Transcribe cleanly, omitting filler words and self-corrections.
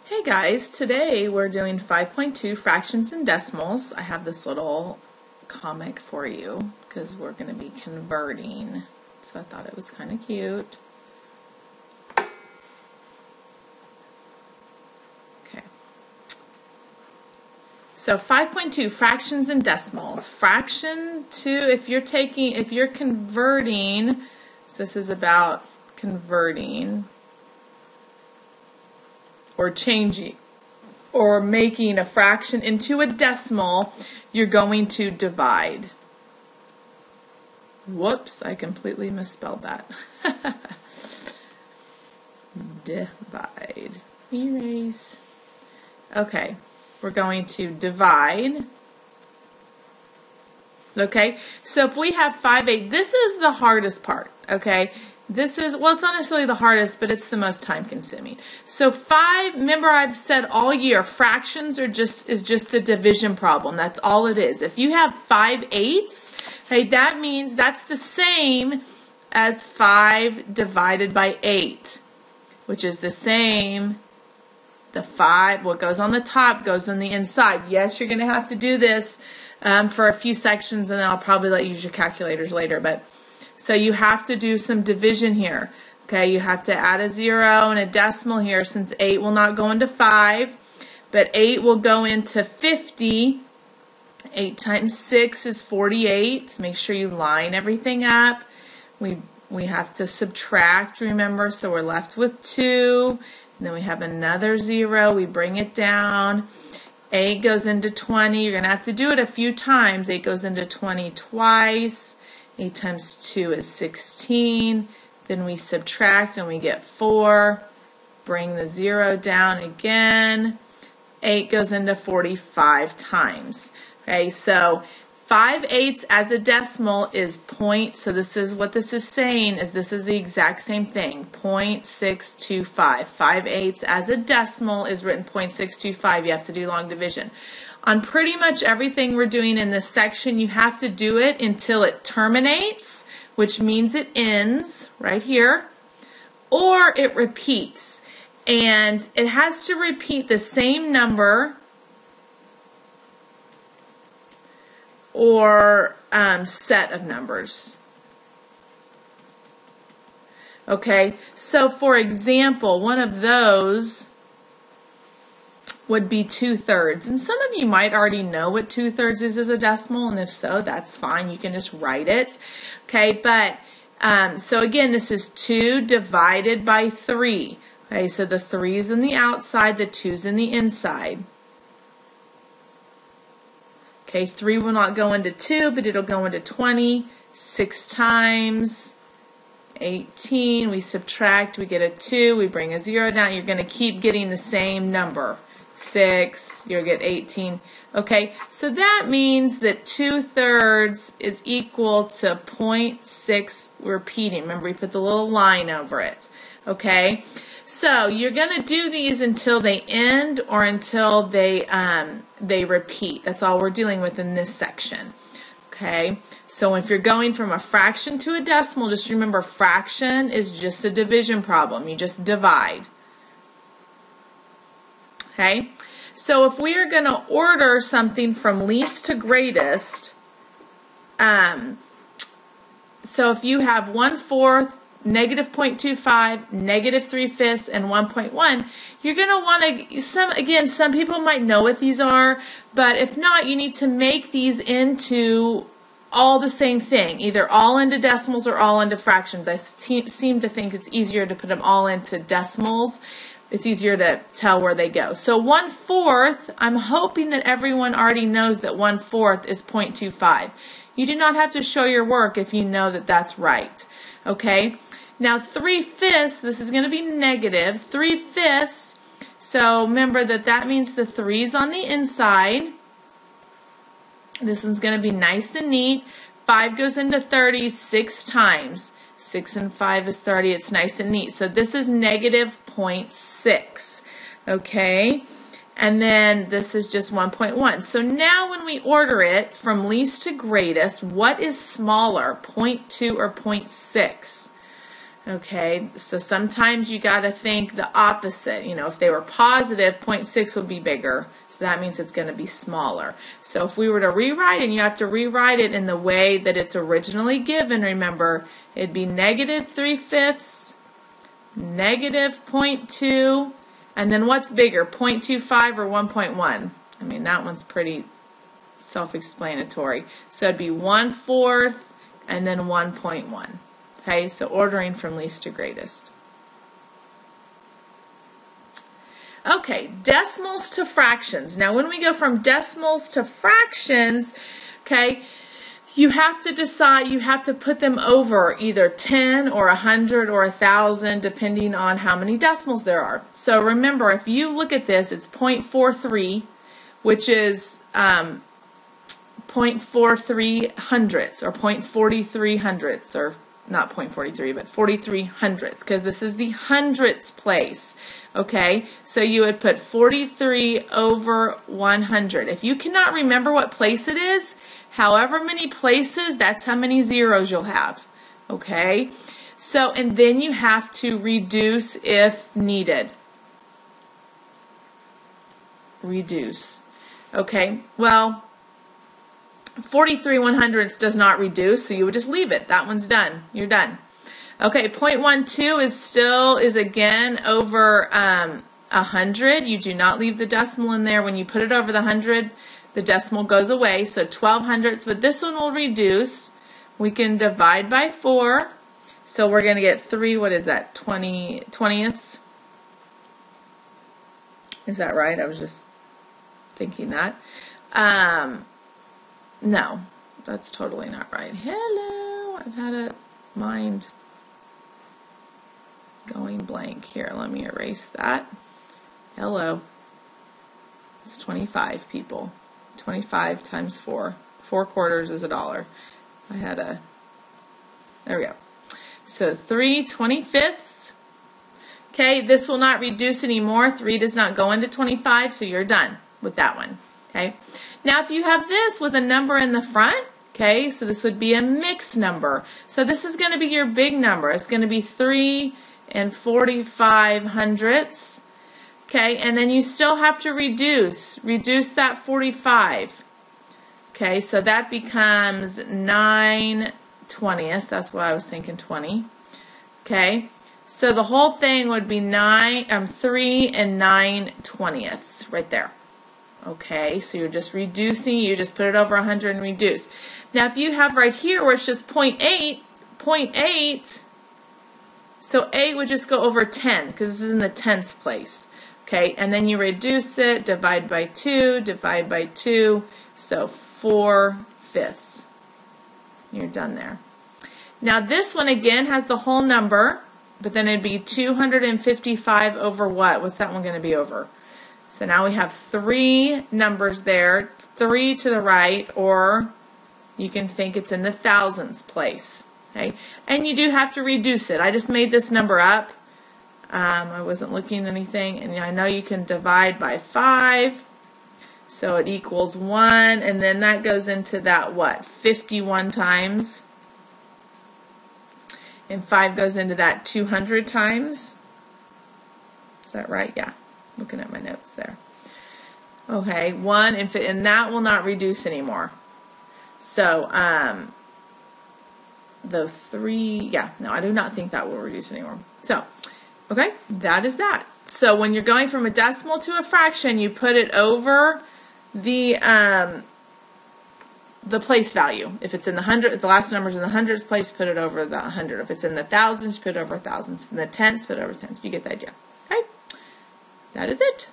Hey guys, today we're doing 5.2 fractions and decimals. I have this little comic for you because we're going to be converting. So I thought it was kind of cute. Okay. So 5.2 fractions and decimals. Fraction to, if you're converting, so this is about converting or changing or making a fraction into a decimal, you're going to divide. Whoops, I completely misspelled that. Divide. Erase. Okay, we're going to divide. Okay, so if we have 5/8, this is the hardest part, okay? This is, well, it's not necessarily the hardest, but it's the most time consuming. So remember I've said all year, fractions is just a division problem. That's all it is. If you have 5/8, okay, that means that's the same as 5 divided by 8, which is the same. The 5, what goes on the top goes on the inside. Yes, you're going to have to do this for a few sections, and then I'll probably let you use your calculators later, but so you have to do some division here. Okay, you have to add a 0 and a decimal here since 8 will not go into 5, but 8 will go into 50. 8 times 6 is 48. Make sure you line everything up. We have to subtract, remember, so we're left with 2. And then we have another 0. We bring it down. 8 goes into 20. You're going to have to do it a few times. 8 goes into 20 twice. 8 times 2 is 16. Then we subtract and we get 4. Bring the 0 down again. 8 goes into 45 times. Okay, so 5/8 as a decimal is point. So this is what this is saying is this is the exact same thing. 0.625. 5/8 as a decimal is written 0.625. You have to do long division. On pretty much everything we're doing in this section, you have to do it until it terminates, which means it ends right here, or it repeats. And it has to repeat the same number or set of numbers. Okay, so for example, one of those would be 2/3. And some of you might already know what 2/3 is as a decimal, and if so, that's fine. You can just write it. Okay, but so again, this is 2 divided by 3. Okay, so the 3 is in the outside, the 2 is in the inside. Okay, 3 will not go into 2, but it'll go into 20. 6 times 18, we subtract, we get a 2, we bring a 0 down. You're going to keep getting the same number. 6, you'll get 18. Okay, so that means that 2/3 is equal to 0.6 repeating. Remember, we put the little line over it. Okay, so you're going to do these until they end or until they repeat. That's all we're dealing with in this section. Okay, so if you're going from a fraction to a decimal, just remember fraction is just a division problem. You just divide. Okay, so if we are going to order something from least to greatest, so if you have 1/4, -0.25, -3/5, and 1.1, you're going to want to, some people might know what these are, but if not, you need to make these into all the same thing, either all into decimals or all into fractions. I seem to think it's easier to put them all into decimals. It's easier to tell where they go. So 1/4, I'm hoping that everyone already knows that 1/4 is 0.25. You do not have to show your work if you know that that's right. Okay? Now 3/5, this is going to be negative. 3/5, so remember that means the 3's on the inside. This one's going to be nice and neat. 5 goes into 30 6 times. 6 and 5 is 30. It's nice and neat. So this is negative 0.6. Okay? And then this is just 1.1. So now when we order it from least to greatest, what is smaller, 0.2 or 0.6? Okay, so sometimes you got to think the opposite. You know, if they were positive, 0.6 would be bigger. So that means it's going to be smaller. So if we were to rewrite, and you have to rewrite it in the way that it's originally given, remember, it'd be -3/5, -0.2, and then what's bigger, 0.25 or 1.1? I mean, that one's pretty self-explanatory. So it'd be 1/4 and then 1.1. Okay, so ordering from least to greatest. Okay, decimals to fractions. Now when we go from decimals to fractions, okay, you have to decide, you have to put them over either 10 or 100 or 1,000 depending on how many decimals there are. So remember, if you look at this, it's 0.43, which is 0.43 hundredths or 0.43 hundredths, or not 0.43, but 43 hundredths, because this is the hundredths place. Okay, so you would put 43 over 100. If you cannot remember what place it is, however many places, that's how many zeros you'll have. Okay, so and then you have to reduce if needed. Reduce. Okay, well, 43 100ths does not reduce, so you would just leave it. That one's done. You're done. Okay, 0.12 is again over 100. You do not leave the decimal in there. When you put it over the 100, the decimal goes away, so 12 hundredths, but this one will reduce. We can divide by 4, so we're going to get 3, what is that, 20ths? Is that right? I was just thinking that. No, that's totally not right. Hello, I've had a mind going blank here. Let me erase that. Hello. It's 25, people. 25 times 4. 4 quarters is $1. I had a, there we go. So 3 25ths. Okay, this will not reduce anymore. 3 does not go into 25, so you're done with that one. Okay. Now if you have this with a number in the front, okay, so this would be a mixed number. So this is going to be your big number. It's going to be 3 45 hundredths. Okay, and then you still have to reduce that 45. Okay, so that becomes 9 20ths. That's what I was thinking, 20. Okay, so the whole thing would be 3 9 20ths right there. Okay, so you're just reducing, you just put it over 100 and reduce. Now if you have right here where it's just 0.8, so 8 would just go over 10 because this is in the tenths place. Okay, and then you reduce it, divide by 2, so 4/5. You're done there. Now this one again has the whole number, but then it'd be 255 over what? What's that one going to be over? So now we have 3 numbers there, 3 to the right, or you can think it's in the thousands place. Okay, and you do have to reduce it. I just made this number up. I wasn't looking at anything, and I know you can divide by 5, so it equals 1, and then that goes into that, what, 51 times, and 5 goes into that 200 times. Is that right? Yeah, looking at my notes there. Okay, 1, and that will not reduce anymore. So, the 3, yeah, no, I do not think that will reduce anymore. So, okay, that is that. So when you're going from a decimal to a fraction, you put it over the place value. If it's in the hundred, if the last number's in the hundreds place, put it over the 100. If it's in the thousands, put it over thousands. In the tenths, put it over tenths. You get the idea. Okay, that is it.